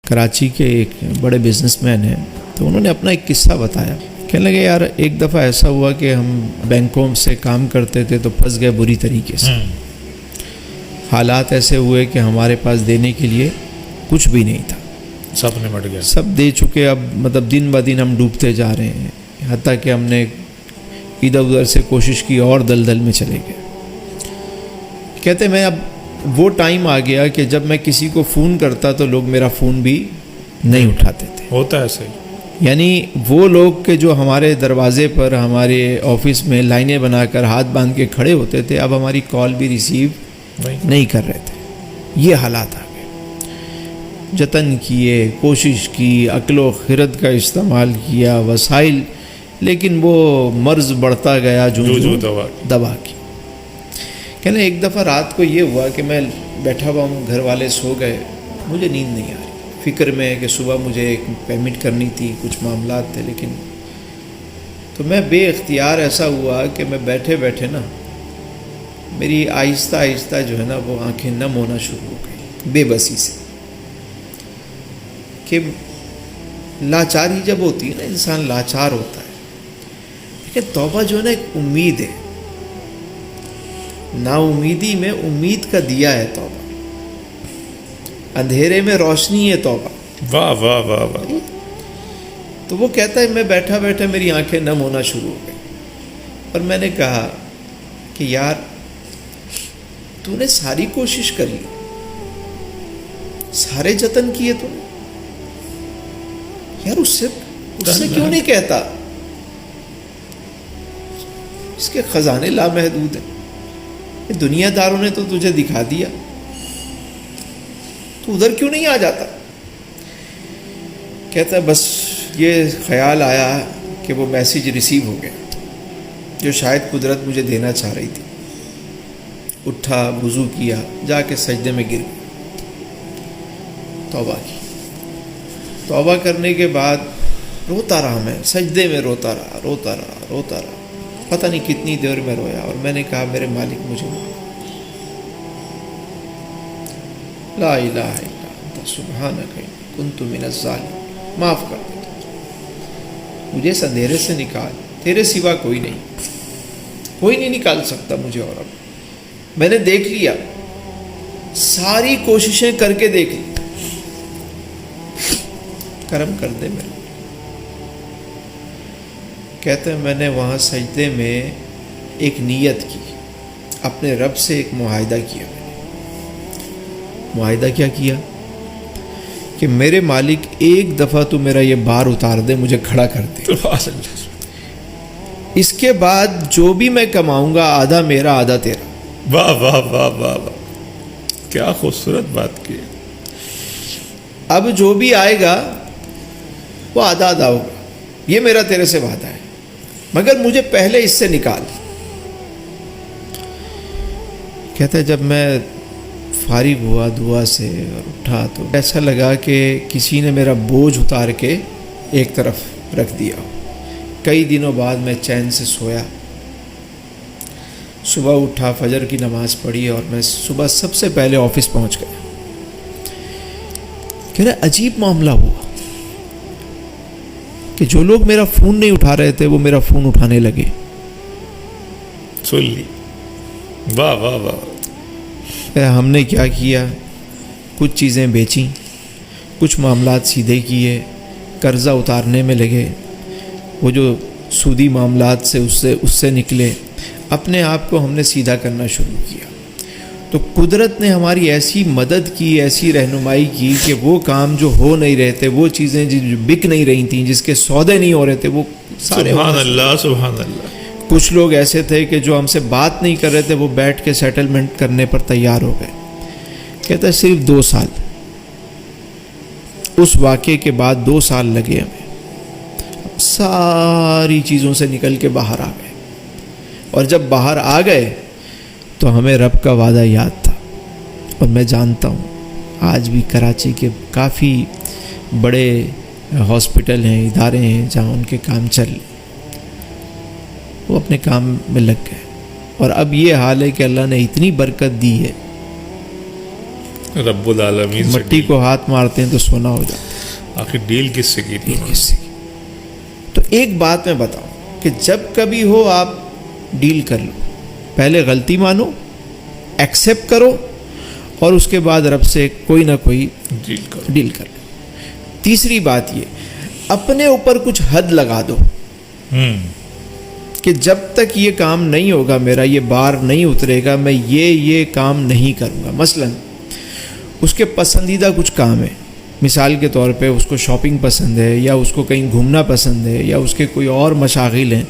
کراچی کے ایک بڑے بزنس مین ہیں، تو انہوں نے اپنا ایک قصہ بتایا. کہنے لگے یار ایک دفعہ ایسا ہوا کہ ہم بینکوں سے کام کرتے تھے تو پھنس گئے بری طریقے سے. حالات ایسے ہوئے کہ ہمارے پاس دینے کے لیے کچھ بھی نہیں تھا، سب نے مٹ گیا، سب دے چکے. اب مطلب دن بہ دن ہم ڈوبتے جا رہے ہیں، حتیٰ کہ ہم نے ادھر ادھر سے کوشش کی اور دلدل میں چلے گئے. کہتے میں اب وہ ٹائم آ گیا کہ جب میں کسی کو فون کرتا تو لوگ میرا فون بھی نہیں اٹھاتے تھے. ہوتا ہے صحیح. یعنی وہ لوگ کہ جو ہمارے دروازے پر ہمارے آفس میں لائنیں بنا کر ہاتھ باندھ کے کھڑے ہوتے تھے، اب ہماری کال بھی ریسیو نہیں کر رہے تھے. یہ حالات آ گئے. جتن کیے، کوشش کی، عقل و خرد کا استعمال کیا، وسائل، لیکن وہ مرض بڑھتا گیا جو دوا کی. کہنے ایک دفعہ رات کو یہ ہوا کہ میں بیٹھا ہوا ہوں، گھر والے سو گئے، مجھے نیند نہیں آ رہی، فکر میں ہے کہ صبح مجھے ایک پیمنٹ کرنی تھی، کچھ معاملات تھے. لیکن تو میں بے اختیار ایسا ہوا کہ میں بیٹھے بیٹھے نا میری آہستہ آہستہ جو ہے نا وہ آنکھیں نم ہونا شروع ہو گئی، بے بسی سے. کہ لاچاری جب ہوتی ہے نا، انسان لاچار ہوتا ہے. لیکن توبہ جو ہے نا ایک امید ہے، نا امیدی میں امید کا دیا ہے توبہ، اندھیرے میں روشنی ہے توبہ. واہ واہ واہ واہ. تو وہ کہتا ہے میں بیٹھا بیٹھا میری آنکھیں نم ہونا شروع ہو گئی، اور میں نے کہا کہ یار تو نے ساری کوشش کر لی، سارے جتن کیے تو نے، یار اس سے کیوں نہیں کہتا؟ اس کے خزانے لامحدود ہیں، دنیا داروں نے تو تجھے دکھا دیا، تو ادھر کیوں نہیں آ جاتا؟ کہتا ہے بس یہ خیال آیا کہ وہ میسیج ریسیو ہو گیا جو شاید قدرت مجھے دینا چاہ رہی تھی. اٹھا، وضو کیا، جا کے سجدے میں گر گیا، توبہ کی. توبہ کرنے کے بعد روتا رہا، میں سجدے میں روتا رہا. پتہ نہیں کتنی دیر میں رویا، اور میں نے کہا میرے مالک مجھے لا الہ الا انت سبحانک انی کنت من الظالمین، معاف کر دے، مجھے اس اندھیرے سے نکال، تیرے سوا کوئی نہیں نکال سکتا مجھے. اور اب میں نے دیکھ لیا، ساری کوششیں کر کے دیکھ لی، کرم کر دے میرے. کہتے ہیں میں نے وہاں سجدے میں ایک نیت کی، اپنے رب سے ایک معاہدہ کیا. معاہدہ کیا کیا کہ میرے مالک ایک دفعہ تو میرا یہ بار اتار دے، مجھے کھڑا کر دے. اس کے بعد جو بھی میں کماؤں گا آدھا میرا آدھا تیرا. واہ واہ واہ واہ واہ، کیا خوبصورت بات کی. اب جو بھی آئے گا وہ آدھا آدھا ہوگا، یہ میرا تیرے سے وعدہ ہے، مگر مجھے پہلے اس سے نکال. کہتا ہے جب میں فارغ ہوا دعا سے اور اٹھا تو ایسا لگا کہ کسی نے میرا بوجھ اتار کے ایک طرف رکھ دیا. کئی دنوں بعد میں چین سے سویا، صبح اٹھا، فجر کی نماز پڑھی، اور میں صبح سب سے پہلے آفس پہنچ گیا. کہہ رہا عجیب معاملہ ہوا کہ جو لوگ میرا فون نہیں اٹھا رہے تھے وہ میرا فون اٹھانے لگے. سن لی. واہ واہ واہ. ہم نے کیا کیا، کچھ چیزیں بیچیں، کچھ معاملات سیدھے کیے، قرضہ اتارنے میں لگے، وہ جو سودی معاملات سے اس سے نکلے، اپنے آپ کو ہم نے سیدھا کرنا شروع کیا. تو قدرت نے ہماری ایسی مدد کی، ایسی رہنمائی کی کہ وہ کام جو ہو نہیں رہے تھے، وہ چیزیں جو بک نہیں رہی تھیں، جس کے سودے نہیں ہو رہے تھے، وہ سارے سبحان اللہ سبحان اللہ. کچھ لوگ ایسے تھے کہ جو ہم سے بات نہیں کر رہے تھے، وہ بیٹھ کے سیٹلمنٹ کرنے پر تیار ہو گئے. کہتا ہے صرف 2 سال، اس واقعے کے بعد 2 سال لگے ہمیں، ساری چیزوں سے نکل کے باہر آ گئے. اور جب باہر آ گئے تو ہمیں رب کا وعدہ یاد تھا. اور میں جانتا ہوں آج بھی کراچی کے کافی بڑے ہاسپٹل ہیں، ادارے ہیں جہاں ان کے کام چل رہے، وہ اپنے کام میں لگ گئے. اور اب یہ حال ہے کہ اللہ نے اتنی برکت دی ہے، رب العالمین سے مٹی کو ہاتھ مارتے ہیں تو سونا ہو جاتا ہے. آخر ڈیل کس سے کی تھی؟ کس سے؟ تو ایک بات میں بتاؤں کہ جب کبھی ہو آپ ڈیل کر لو، پہلے غلطی مانو، ایکسیپٹ کرو، اور اس کے بعد رب سے کوئی نہ کوئی ڈیل کرو. ڈیل کر لو. تیسری بات یہ، اپنے اوپر کچھ حد لگا دو کہ جب تک یہ کام نہیں ہوگا، میرا یہ بار نہیں اترے گا، میں یہ کام نہیں کروں گا. مثلا اس کے پسندیدہ کچھ کام ہے، مثال کے طور پہ اس کو شاپنگ پسند ہے، یا اس کو کہیں گھومنا پسند ہے، یا اس کے کوئی اور مشاغل ہیں،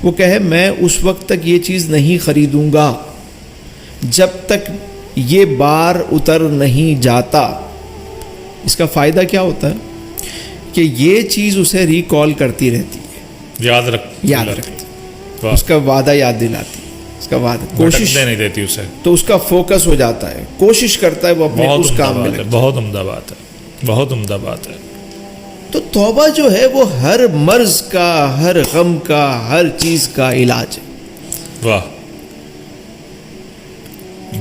وہ کہے میں اس وقت تک یہ چیز نہیں خریدوں گا جب تک یہ بار اتر نہیں جاتا. اس کا فائدہ کیا ہوتا ہے کہ یہ چیز اسے ریکال کرتی رہتی ہے، یاد رکھتی، اس کا وعدہ یاد دلاتی، اس کا وعدہ، کوشش نہیں دیتی اسے، تو اس کا فوکس ہو جاتا ہے، کوشش کرتا ہے وہ اپنے اس کام میں لگے. بہت عمدہ بات ہے، بہت عمدہ بات ہے. تو توبہ جو ہے وہ ہر مرض کا، ہر غم کا، ہر چیز کا علاج ہے. واہ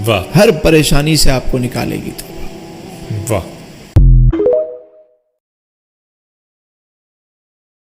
واہ ہر پریشانی سے آپ کو نکالے گی توبہ. واہ.